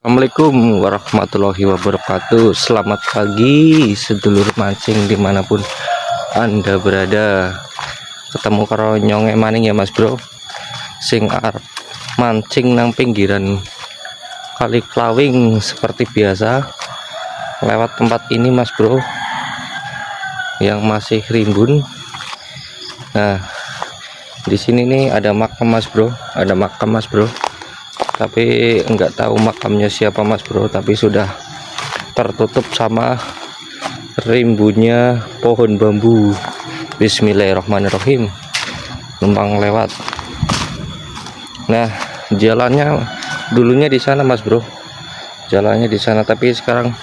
Assalamualaikum warahmatullahi wabarakatuh. Selamat pagi sedulur mancing dimanapun Anda berada. Ketemu karo nyonge maning ya mas bro, sing arep mancing nang pinggiran Kali Klawing seperti biasa. Lewat tempat ini mas bro yang masih rimbun. Nah di sini nih ada makam mas bro, tapi enggak tahu makamnya siapa mas bro, tapi sudah tertutup sama rimbunnya pohon bambu. Bismillahirrahmanirrahim, numpang lewat. Nah jalannya dulunya di sana mas bro, jalannya di sana, tapi sekarang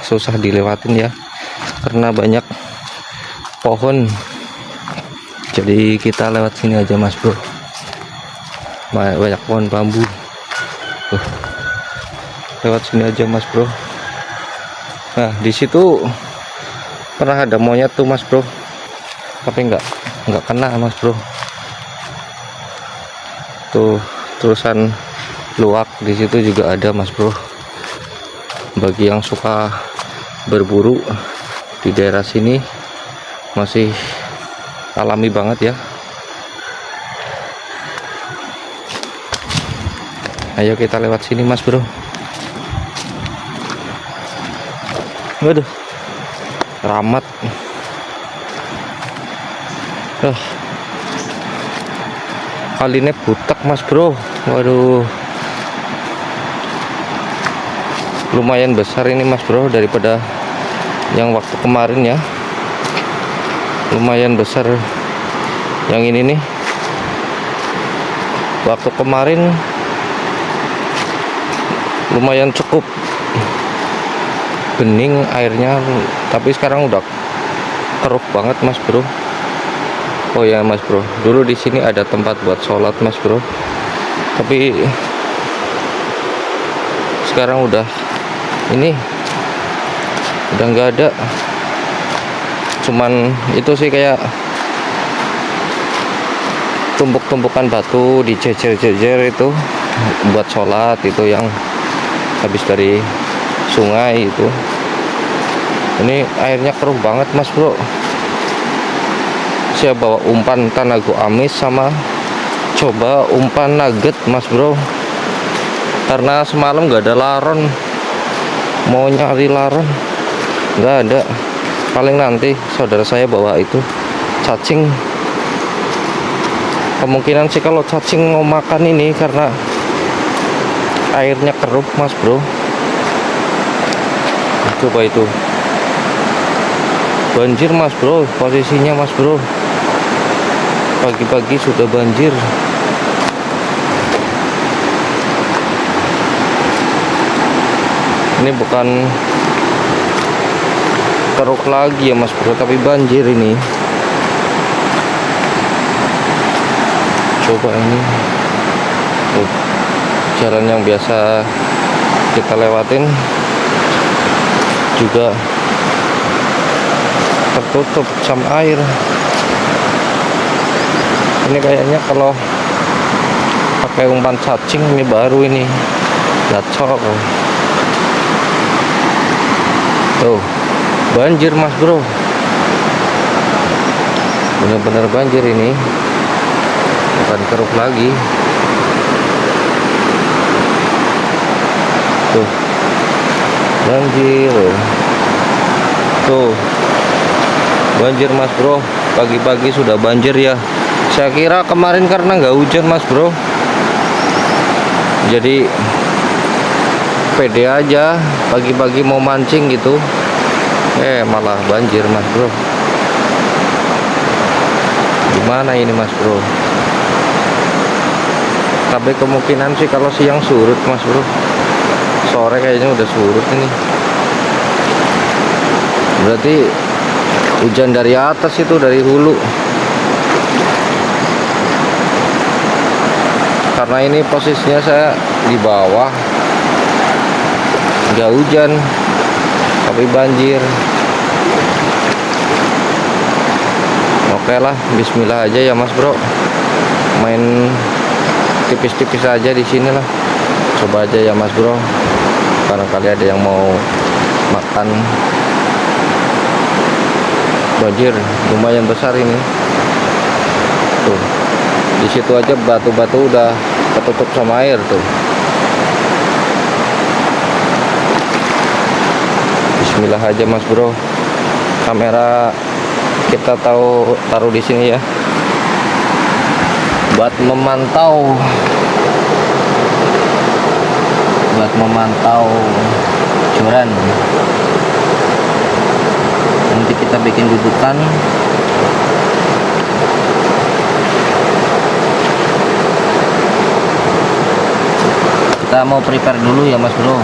susah dilewatin ya karena banyak pohon, jadi kita lewat sini aja mas bro. Banyak pohon bambu, lewat sini aja mas bro. Nah di situ pernah ada monyet tuh mas bro, tapi nggak kena mas bro. Tuh terusan luak di situ juga ada mas bro. Bagi yang suka berburu di daerah sini masih alami banget ya. Ayo kita lewat sini mas bro. Waduh, ramat. Kali ini butek mas bro. Waduh, lumayan besar ini mas bro daripada yang waktu kemarin ya. Lumayan besar yang ini nih. Waktu kemarin lumayan cukup bening airnya, tapi sekarang udah keruh banget mas bro. Oh ya mas bro, dulu di sini ada tempat buat sholat mas bro, tapi sekarang udah nggak ada. Cuman itu sih kayak tumpuk-tumpukan batu dijejer-jejer itu buat sholat, itu yang habis dari sungai itu. Ini airnya keruh banget mas bro. Saya bawa umpan tanago amis sama coba umpan nugget mas bro, karena semalam nggak ada laron. Mau nyari laron nggak ada. Paling nanti saudara saya bawa itu cacing. Kemungkinan sih kalau cacing mau makan ini karena airnya keruh mas bro. Coba itu banjir mas bro, posisinya mas bro. Pagi-pagi sudah banjir. Ini bukan keruh lagi ya mas bro, tapi banjir ini. Coba ini jalan yang biasa kita lewatin juga tertutup sama air. Ini kayaknya kalau pakai umpan cacing ini baru ini gacor. Tuh banjir mas bro, bener-bener banjir ini, bukan keruh lagi. Tuh banjir, tuh banjir mas bro. Pagi-pagi sudah banjir ya. Saya kira kemarin karena nggak hujan mas bro, jadi pede aja pagi-pagi mau mancing gitu, malah banjir mas bro. Gimana ini mas bro? Tapi kemungkinan sih kalau siang surut mas bro, sore kayaknya udah surut ini. Berarti hujan dari atas itu, dari hulu. Karena ini posisinya saya di bawah, nggak hujan tapi banjir. Oke lah, bismillah aja ya mas bro, main tipis-tipis aja di sini lah. Coba aja ya Mas Bro, barangkali ada yang mau makan. Banjir lumayan besar ini tuh, di situ aja batu-batu udah ketutup sama air tuh. Bismillah aja Mas Bro, kamera kita taruh di sini ya buat memantau curan. Nanti kita bikin dudukan. Kita mau prepare dulu ya Mas Bro.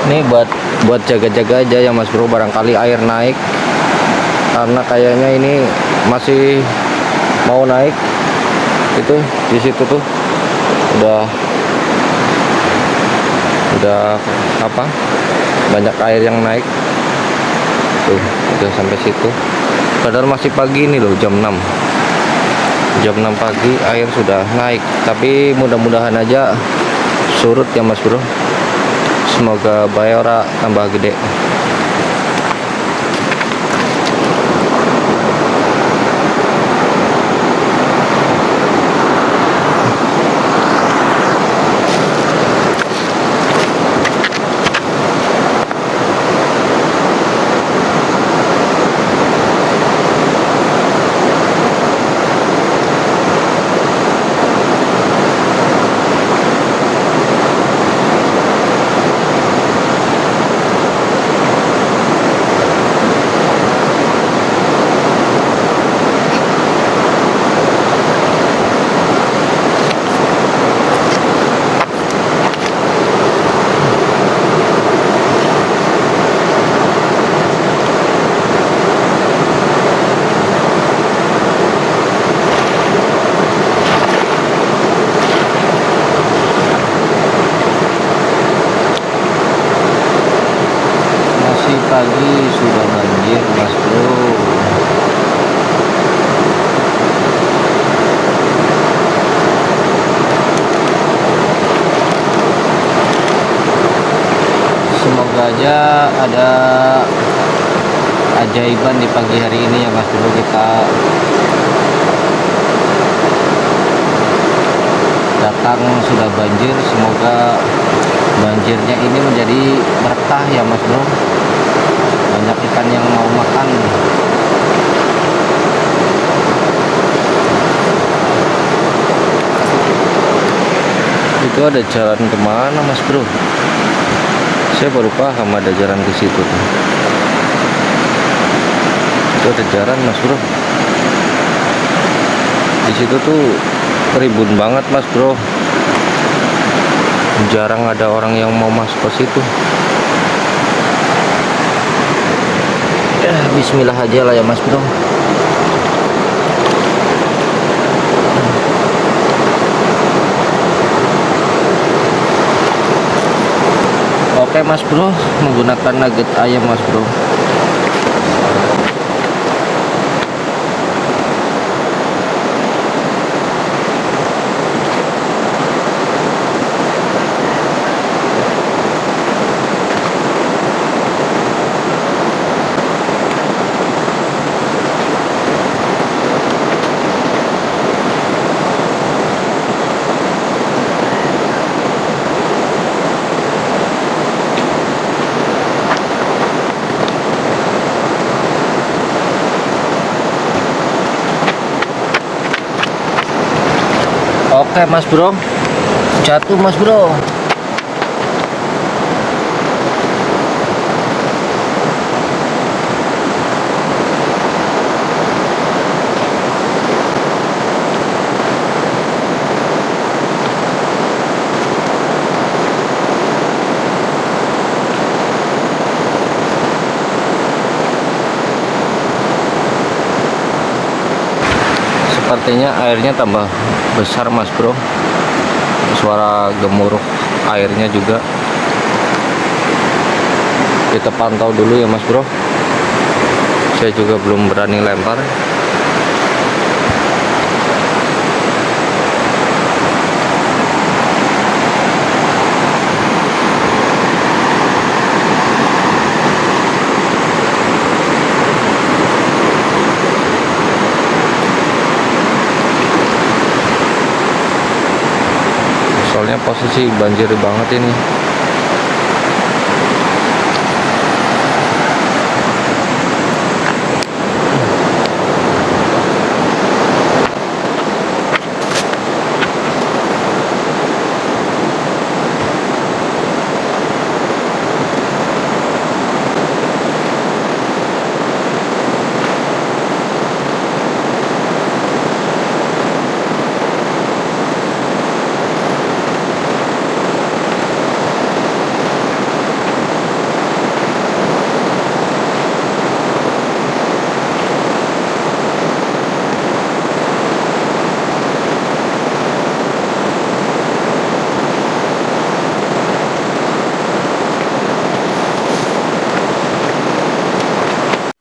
Ini buat jaga-jaga aja ya Mas Bro, barangkali air naik, karena kayaknya ini masih mau naik. Itu di situ tuh udah apa, banyak air yang naik tuh, udah sampai situ. Padahal masih pagi ini loh, jam 6 pagi air sudah naik, tapi mudah-mudahan aja surut ya Mas Bro. Semoga bayora tambah gede. Pagi sudah banjir Mas Bro. Semoga aja ada ajaiban di pagi hari ini ya Mas Bro. Kita datang sudah banjir, semoga banjirnya ini menjadi berkah ya Mas Bro. Banyak ikan yang mau makan. Itu ada jalan kemana Mas Bro? Saya baru paham ada jalan ke situ tuh. Itu ada jalan Mas Bro. Di situ tuh ribut banget Mas Bro. Jarang ada orang yang mau masuk ke situ. Bismillah aja lah ya Mas Bro. Oke Mas Bro, menggunakan nugget ayam Mas Bro. Oke mas bro, jatuh mas bro. Sepertinya airnya tambah besar mas bro, suara gemuruh airnya juga. Kita pantau dulu ya mas bro, saya juga belum berani lempar. Soalnya posisi banjir banget ini.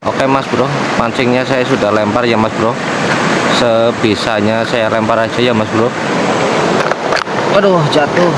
Oke mas bro, mancingnya saya sudah lempar ya mas bro. Sebisanya saya lempar aja ya mas bro. Waduh, jatuh.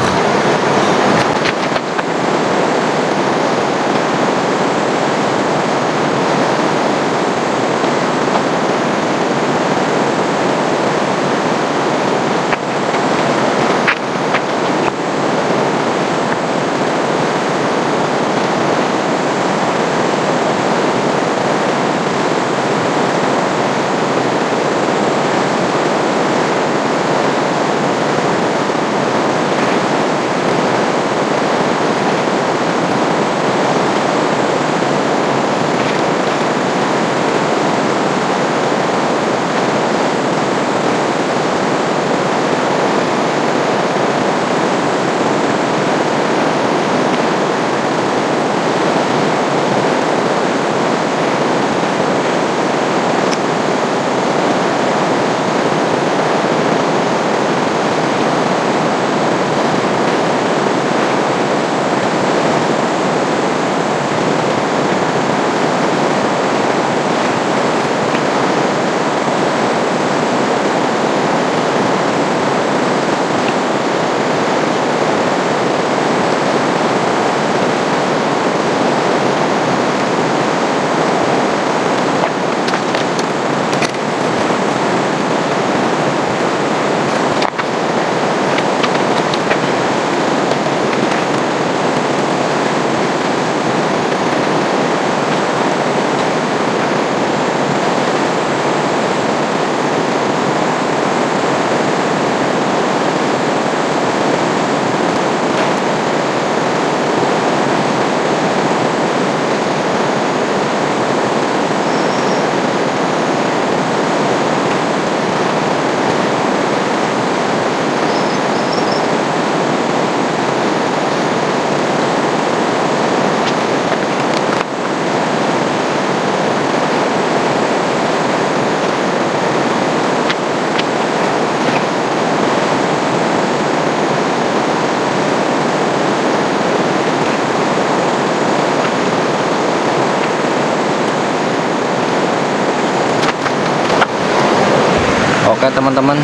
Oke teman-teman,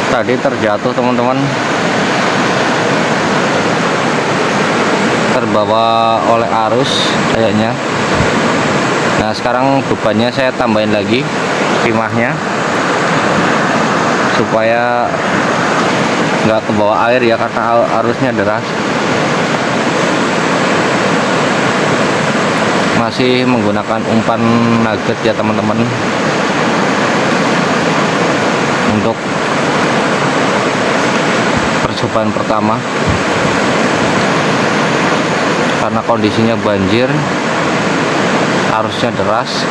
tadi terjatuh teman-teman, terbawa oleh arus kayaknya. Nah sekarang bebannya saya tambahin lagi timahnya supaya nggak ke bawah air ya, karena arusnya deras. Masih menggunakan umpan nugget ya teman-teman, untuk percobaan pertama, karena kondisinya banjir, arusnya deras.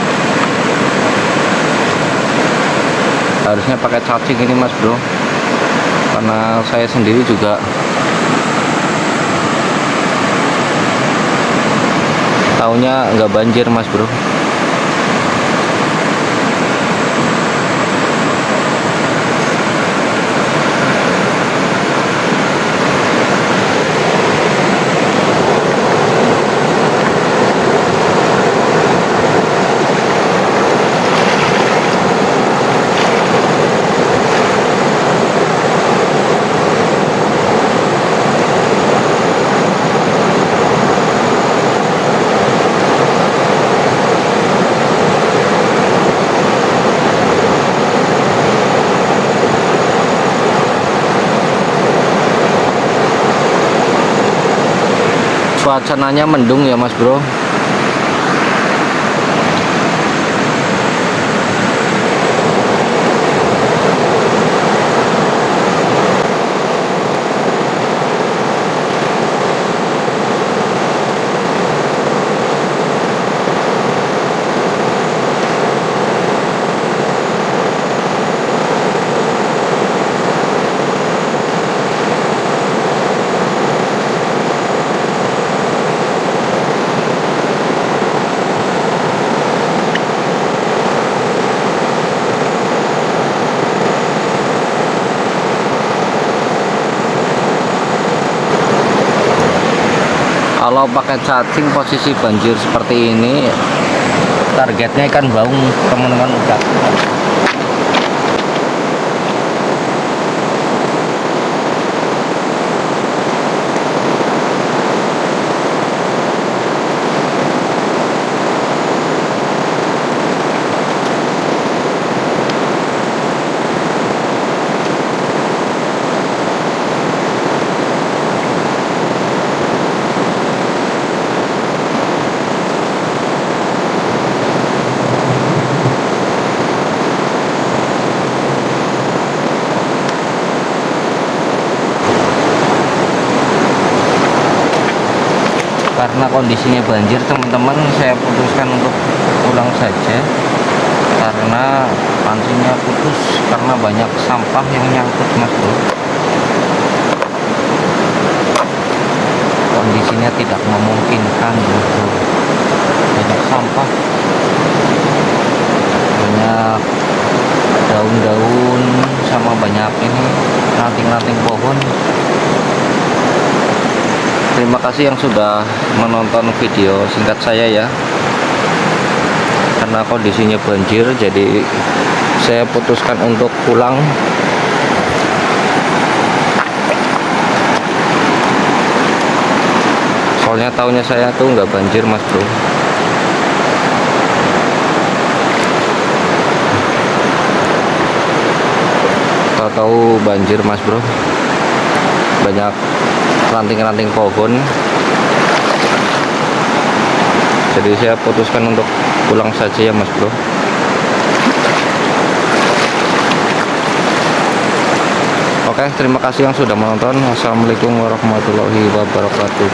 Harusnya pakai charging ini mas bro, karena saya sendiri juga taunya nggak banjir mas bro. Cuacanya mendung ya mas bro. Kalau pakai cacing posisi banjir seperti ini, targetnya ikan baung teman-teman udah. Karena kondisinya banjir teman-teman, saya putuskan untuk pulang saja, karena pancingnya putus karena banyak sampah yang nyangkut mas bro. Kondisinya tidak memungkinkan mas bro, banyak sampah, banyak daun-daun, sama banyak ini ranting-ranting pohon. Terima kasih yang sudah menonton video singkat saya ya. Karena kondisinya banjir, jadi saya putuskan untuk pulang. Soalnya tahunnya saya tuh nggak banjir mas bro. Tahu-tahu banjir mas bro, banyak ranting-ranting pohon. Jadi saya putuskan untuk pulang saja ya mas bro. Oke, terima kasih yang sudah menonton. Wassalamualaikum warahmatullahi wabarakatuh.